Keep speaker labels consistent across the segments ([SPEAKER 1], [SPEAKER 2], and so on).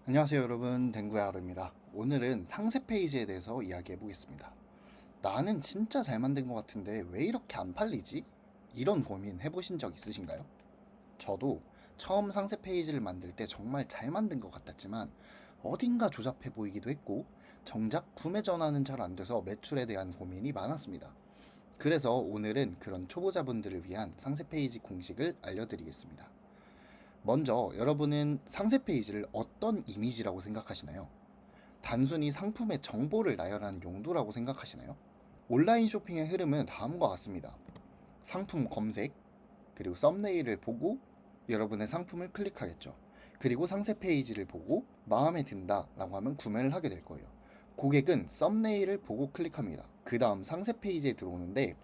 [SPEAKER 1] 안녕하세요 여러분, 댕구의 하루입니다. 오늘은 상세 페이지에 대해서 이야기해 보겠습니다. 나는 진짜 잘 만든 것 같은데 왜 이렇게 안 팔리지? 이런 고민 해보신 적 있으신가요? 저도 처음 상세 페이지를 만들 때 정말 잘 만든 것 같았지만 어딘가 조잡해 보이기도 했고 정작 구매 전환은 잘 안 돼서 매출에 대한 고민이 많았습니다. 그래서 오늘은 그런 초보자분들을 위한 상세 페이지 공식을 알려드리겠습니다. 먼저 여러분은 상세 페이지를 어떤 이미지라고 생각하시나요? 단순히 상품의 정보를 나열하는 용도라고 생각하시나요? 온라인 쇼핑의 흐름은 다음과 같습니다. 상품 검색, 그리고 썸네일을 보고 여러분의 상품을 클릭하겠죠. 그리고 상세 페이지를 보고 마음에 든다 라고 하면 구매를 하게 될 거예요. 고객은 썸네일을 보고 클릭합니다. 그 다음 상세 페이지에 들어오는데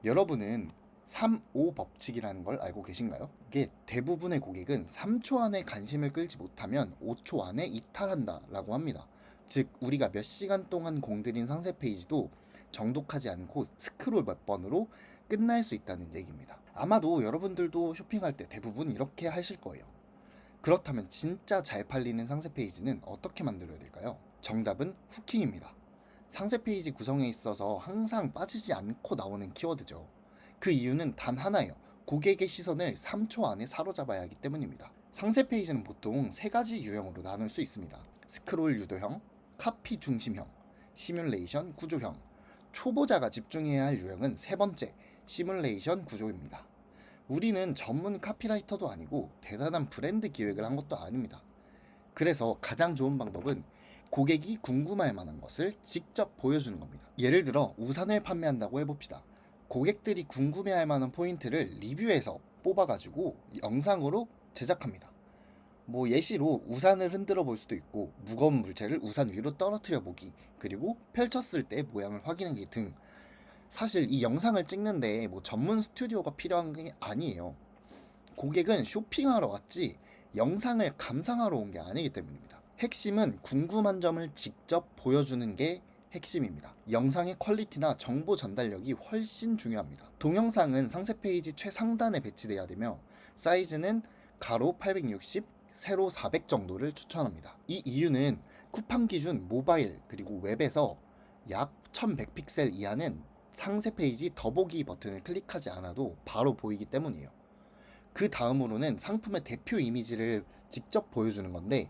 [SPEAKER 1] 여러분은 3-5 법칙이라는 걸 알고 계신가요? 이게 대부분의 고객은 3초 안에 관심을 끌지 못하면 5초 안에 이탈한다 라고 합니다. 즉 우리가 몇 시간 동안 공들인 상세 페이지도 정독하지 않고 스크롤 몇 번으로 끝날 수 있다는 얘기입니다. 아마도 여러분들도 쇼핑할 때 대부분 이렇게 하실 거예요. 그렇다면 진짜 잘 팔리는 상세 페이지는 어떻게 만들어야 될까요? 정답은 후킹입니다. 상세 페이지 구성에 있어서 항상 빠지지 않고 나오는 키워드죠. 그 이유는 단 하나예요. 고객의 시선을 3초 안에 사로잡아야 하기 때문입니다. 상세 페이지는 보통 세 가지 유형으로 나눌 수 있습니다. 스크롤 유도형, 카피 중심형, 시뮬레이션 구조형. 초보자가 집중해야 할 유형은 세 번째, 시뮬레이션 구조입니다. 우리는 전문 카피라이터도 아니고 대단한 브랜드 기획을 한 것도 아닙니다. 그래서 가장 좋은 방법은 고객이 궁금할 만한 것을 직접 보여주는 겁니다. 예를 들어 우산을 판매한다고 해봅시다. 고객들이 궁금해할 만한 포인트를 리뷰에서 뽑아가지고 영상으로 제작합니다. 뭐 예시로 우산을 흔들어 볼 수도 있고 무거운 물체를 우산 위로 떨어뜨려 보기, 그리고 펼쳤을 때 모양을 확인하기 등. 사실 이 영상을 찍는데 뭐 전문 스튜디오가 필요한 게 아니에요. 고객은 쇼핑하러 왔지 영상을 감상하러 온 게 아니기 때문입니다. 핵심은 궁금한 점을 직접 보여주는 게 핵심입니다. 영상의 퀄리티나 정보 전달력이 훨씬 중요합니다. 동영상은 상세 페이지 최상단에 배치돼야 되며 사이즈는 가로 860, 세로 400 정도를 추천합니다. 이 이유는 쿠팡 기준 모바일 그리고 웹에서 약 1100픽셀 이하는 상세 페이지 더보기 버튼을 클릭하지 않아도 바로 보이기 때문이에요. 그 다음으로는 상품의 대표 이미지를 직접 보여주는 건데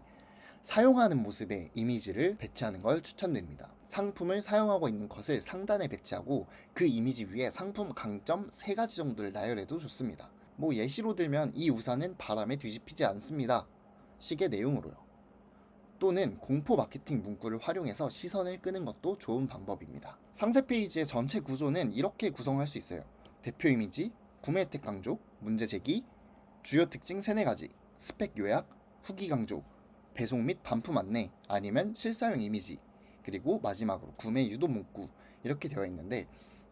[SPEAKER 1] 사용하는 모습의 이미지를 배치하는 걸 추천드립니다. 상품을 사용하고 있는 컷을 상단에 배치하고 그 이미지 위에 상품 강점 3가지 정도를 나열해도 좋습니다. 뭐 예시로 들면 이 우산은 바람에 뒤집히지 않습니다 식의 내용으로요. 또는 공포 마케팅 문구를 활용해서 시선을 끄는 것도 좋은 방법입니다. 상세 페이지의 전체 구조는 이렇게 구성할 수 있어요. 대표 이미지, 구매 혜택 강조, 문제 제기, 주요 특징 3-4가지, 스펙 요약, 후기 강조, 배송 및 반품 안내, 아니면 실사용 이미지, 그리고 마지막으로 구매 유도 문구, 이렇게 되어 있는데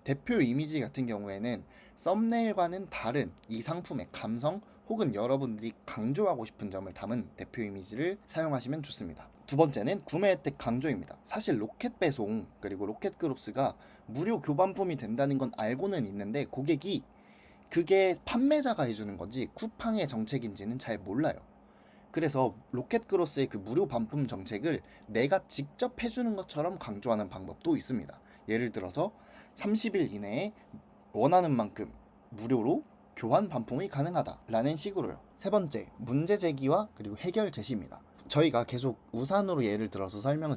[SPEAKER 1] 대표 이미지 같은 경우에는 썸네일과는 다른 이 상품의 감성 혹은 여러분들이 강조하고 싶은 점을 담은 대표 이미지를 사용하시면 좋습니다. 두 번째는 구매 혜택 강조입니다. 사실 로켓 배송 그리고 로켓 그룹스가 무료 교반품이 된다는 건 알고는 있는데 고객이 그게 판매자가 해주는 건지 쿠팡의 정책인지는 잘 몰라요. 그래서 로켓그로스의 그 무료 반품 정책을 내가 직접 해주는 것처럼 강조하는 방법도 있습니다. 예를 들어서 30일 이내에 원하는 만큼 무료로 교환 반품이 가능하다 라는 식으로요. 세 번째, 문제 제기와 그리고 해결 제시입니다. 저희가 계속 우산으로 예를 들어서 설명을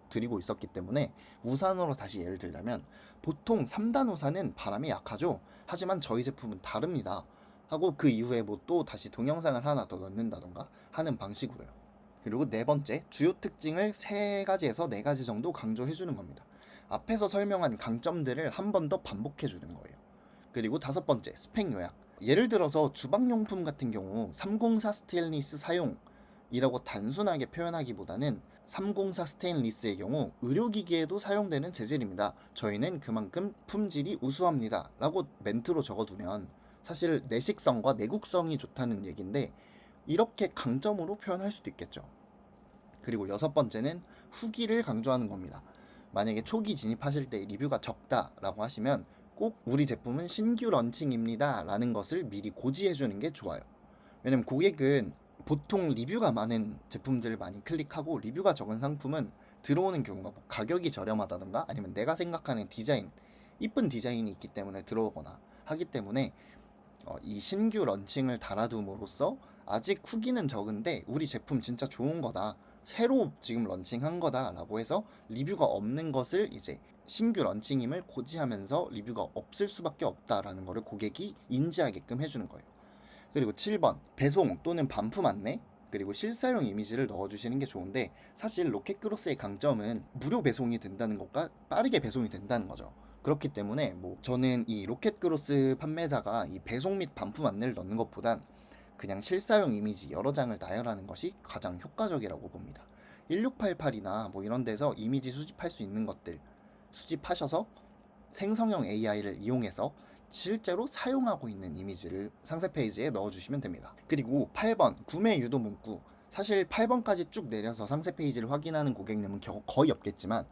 [SPEAKER 1] 드리고 있었기 때문에 우산으로 다시 예를 들자면 보통 3단 우산은 바람이 약하죠. 하지만 저희 제품은 다릅니다 하고 그 이후에 뭐 또 다시 동영상을 하나 더 넣는다던가 하는 방식으로요. 그리고 네 번째, 주요 특징을 3가지에서 4가지 정도 강조해 주는 겁니다. 앞에서 설명한 강점들을 한 번 더 반복해 주는 거예요. 그리고 5번째, 스펙 요약. 예를 들어서 주방용품 같은 경우 304 스테인리스 사용 이라고 단순하게 표현하기보다는 304 스테인리스의 경우 의료기기에도 사용되는 재질입니다. 저희는 그만큼 품질이 우수합니다 라고 멘트로 적어두면 사실 내식성과 내구성이 좋다는 얘기인데 이렇게 강점으로 표현할 수도 있겠죠. 그리고 6번째는 후기를 강조하는 겁니다. 만약에 초기 진입하실 때 리뷰가 적다라고 하시면 꼭 우리 제품은 신규 런칭입니다 라는 것을 미리 고지해 주는 게 좋아요. 왜냐면 고객은 보통 리뷰가 많은 제품들을 많이 클릭하고 리뷰가 적은 상품은 들어오는 경우가 뭐 가격이 저렴하다던가 아니면 내가 생각하는 디자인, 이쁜 디자인이 있기 때문에 들어오거나 하기 때문에 이 신규 런칭을 달아둠으로써 아직 후기는 적은데 우리 제품 진짜 좋은 거다, 새로 지금 런칭한 거다 라고 해서 리뷰가 없는 것을 이제 신규 런칭임을 고지하면서 리뷰가 없을 수밖에 없다라는 거를 고객이 인지하게끔 해주는 거예요. 그리고 7번 배송 또는 반품 안내, 그리고 실사용 이미지를 넣어주시는 게 좋은데, 사실 로켓크로스의 강점은 무료 배송이 된다는 것과 빠르게 배송이 된다는 거죠. 그렇기 때문에 뭐 저는 이 로켓크로스 판매자가 이 배송 및 반품 안내를 넣는 것보단 그냥 실사용 이미지 여러 장을 나열하는 것이 가장 효과적이라고 봅니다. 1688이나 뭐 이런 데서 이미지 수집할 수 있는 것들 수집하셔서 생성형 AI를 이용해서 실제로 사용하고 있는 이미지를 상세 페이지에 넣어주시면 됩니다. 그리고 8번 구매 유도 문구, 사실 8번까지 쭉 내려서 상세 페이지를 확인하는 고객님은 거의 없겠지만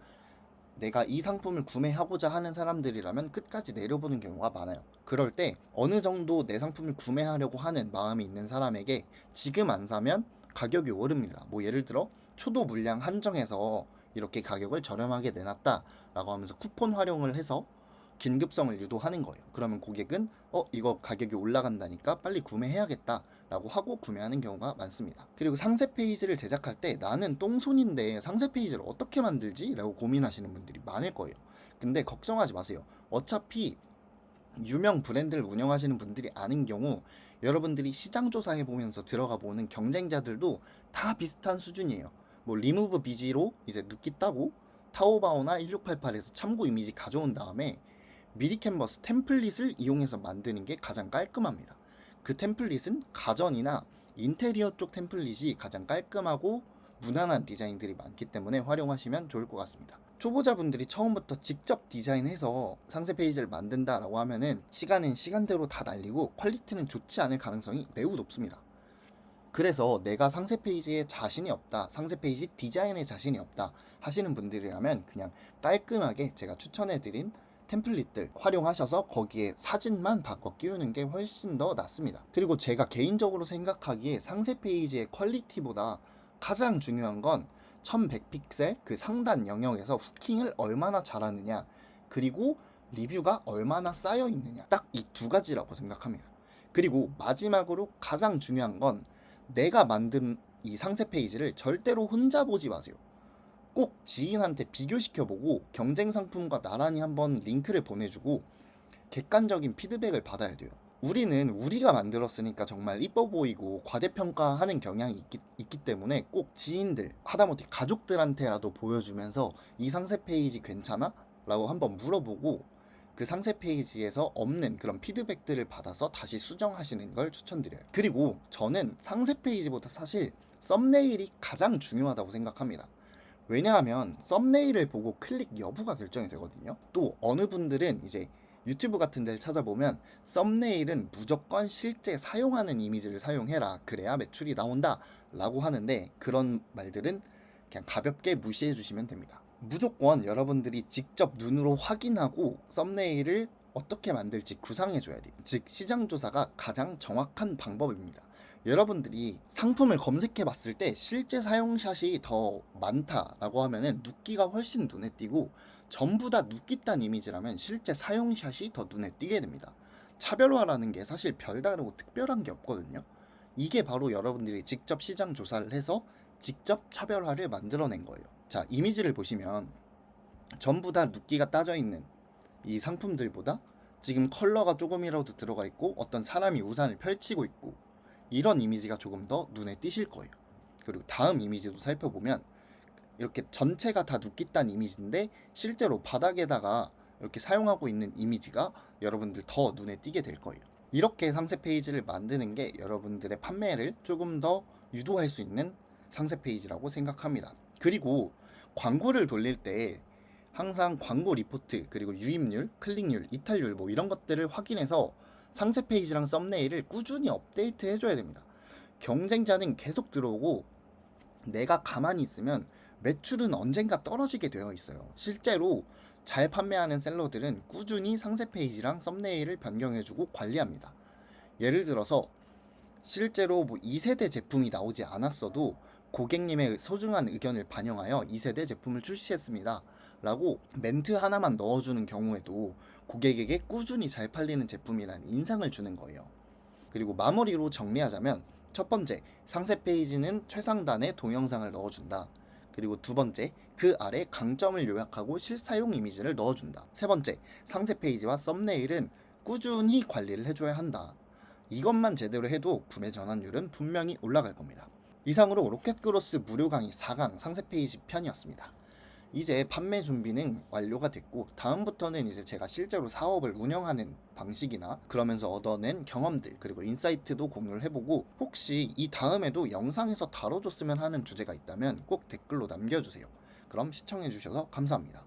[SPEAKER 1] 내가 이 상품을 구매하고자 하는 사람들이라면 끝까지 내려보는 경우가 많아요. 그럴 때 어느 정도 내 상품을 구매하려고 하는 마음이 있는 사람에게 지금 안 사면 가격이 오릅니다. 뭐 예를 들어 초도 물량 한정해서 이렇게 가격을 저렴하게 내놨다 라고 하면서 쿠폰 활용을 해서 긴급성을 유도하는 거예요. 그러면 고객은 이거 가격이 올라간다니까 빨리 구매해야겠다 라고 하고 구매하는 경우가 많습니다. 그리고 상세 페이지를 제작할 때 나는 똥손인데 상세 페이지를 어떻게 만들지? 라고 고민하시는 분들이 많을 거예요. 근데 걱정하지 마세요. 어차피 유명 브랜드를 운영하시는 분들이 아닌 경우 여러분들이 시장 조사해 보면서 들어가 보는 경쟁자들도 다 비슷한 수준이에요. 뭐 리무브 비지로 이제 눕기 따고 타오바오나 1688에서 참고 이미지 가져온 다음에 미리 캔버스 템플릿을 이용해서 만드는 게 가장 깔끔합니다. 그 템플릿은 가전이나 인테리어 쪽 템플릿이 가장 깔끔하고 무난한 디자인들이 많기 때문에 활용하시면 좋을 것 같습니다. 초보자분들이 처음부터 직접 디자인해서 상세 페이지를 만든다라고 하면은 시간은 시간대로 다 날리고 퀄리티는 좋지 않을 가능성이 매우 높습니다. 그래서 내가 상세 페이지에 자신이 없다, 상세 페이지 디자인에 자신이 없다 하시는 분들이라면 그냥 깔끔하게 제가 추천해드린 템플릿들 활용하셔서 거기에 사진만 바꿔 끼우는 게 훨씬 더 낫습니다. 그리고 제가 개인적으로 생각하기에 상세 페이지의 퀄리티보다 가장 중요한 건 1100픽셀 그 상단 영역에서 후킹을 얼마나 잘하느냐, 그리고 리뷰가 얼마나 쌓여 있느냐, 딱 이 두 가지라고 생각합니다. 그리고 마지막으로 가장 중요한 건 내가 만든 이 상세 페이지를 절대로 혼자 보지 마세요. 꼭 지인한테 비교시켜보고 경쟁 상품과 나란히 한번 링크를 보내주고 객관적인 피드백을 받아야 돼요. 우리는 우리가 만들었으니까 정말 이뻐 보이고 과대평가하는 경향이 있기 때문에 꼭 지인들, 하다못해 가족들한테라도 보여주면서 이 상세 페이지 괜찮아? 라고 한번 물어보고 그 상세 페이지에서 없는 그런 피드백들을 받아서 다시 수정하시는 걸 추천드려요. 그리고 저는 상세 페이지보다 사실 썸네일이 가장 중요하다고 생각합니다. 왜냐하면 썸네일을 보고 클릭 여부가 결정이 되거든요. 또 어느 분들은 이제 유튜브 같은 데를 찾아보면 썸네일은 무조건 실제 사용하는 이미지를 사용해라, 그래야 매출이 나온다 라고 하는데 그런 말들은 그냥 가볍게 무시해 주시면 됩니다. 무조건 여러분들이 직접 눈으로 확인하고 썸네일을 어떻게 만들지 구상해 줘야 돼요. 즉 시장 조사가 가장 정확한 방법입니다. 여러분들이 상품을 검색해 봤을 때 실제 사용샷이 더 많다라고 하면은 눕기가 훨씬 눈에 띄고, 전부 다 눕기 딴 이미지라면 실제 사용샷이 더 눈에 띄게 됩니다. 차별화라는 게 사실 별다르고 특별한 게 없거든요. 이게 바로 여러분들이 직접 시장 조사를 해서 직접 차별화를 만들어낸 거예요. 자, 이미지를 보시면 전부 다 눕기가 따져 있는 이 상품들보다 지금 컬러가 조금이라도 들어가 있고 어떤 사람이 우산을 펼치고 있고 이런 이미지가 조금 더 눈에 띄실 거예요. 그리고 다음 이미지도 살펴보면 이렇게 전체가 다 눕기 딴 이미지인데 실제로 바닥에다가 이렇게 사용하고 있는 이미지가 여러분들 더 눈에 띄게 될 거예요. 이렇게 상세 페이지를 만드는 게 여러분들의 판매를 조금 더 유도할 수 있는 상세 페이지라고 생각합니다. 그리고 광고를 돌릴 때 항상 광고 리포트, 그리고 유입률, 클릭률, 이탈률 뭐 이런 것들을 확인해서 상세 페이지랑 썸네일을 꾸준히 업데이트 해줘야 됩니다. 경쟁자는 계속 들어오고 내가 가만히 있으면 매출은 언젠가 떨어지게 되어 있어요. 실제로 잘 판매하는 셀러들은 꾸준히 상세 페이지랑 썸네일을 변경해주고 관리합니다. 예를 들어서 실제로 뭐 2세대 제품이 나오지 않았어도 고객님의 소중한 의견을 반영하여 2세대 제품을 출시했습니다 라고 멘트 하나만 넣어주는 경우에도 고객에게 꾸준히 잘 팔리는 제품이라는 인상을 주는 거예요. 그리고 마무리로 정리하자면, 첫 번째, 상세 페이지는 최상단에 동영상을 넣어준다. 그리고 두 번째, 그 아래 강점을 요약하고 실사용 이미지를 넣어준다. 세 번째, 상세 페이지와 썸네일은 꾸준히 관리를 해줘야 한다. 이것만 제대로 해도 구매 전환율은 분명히 올라갈 겁니다. 이상으로 로켓그로스 무료 강의 4강 상세 페이지 편이었습니다. 이제 판매 준비는 완료가 됐고, 다음부터는 이제 제가 실제로 사업을 운영하는 방식이나 그러면서 얻어낸 경험들 그리고 인사이트도 공유를 해보고, 혹시 이 다음에도 영상에서 다뤄줬으면 하는 주제가 있다면 꼭 댓글로 남겨주세요. 그럼 시청해주셔서 감사합니다.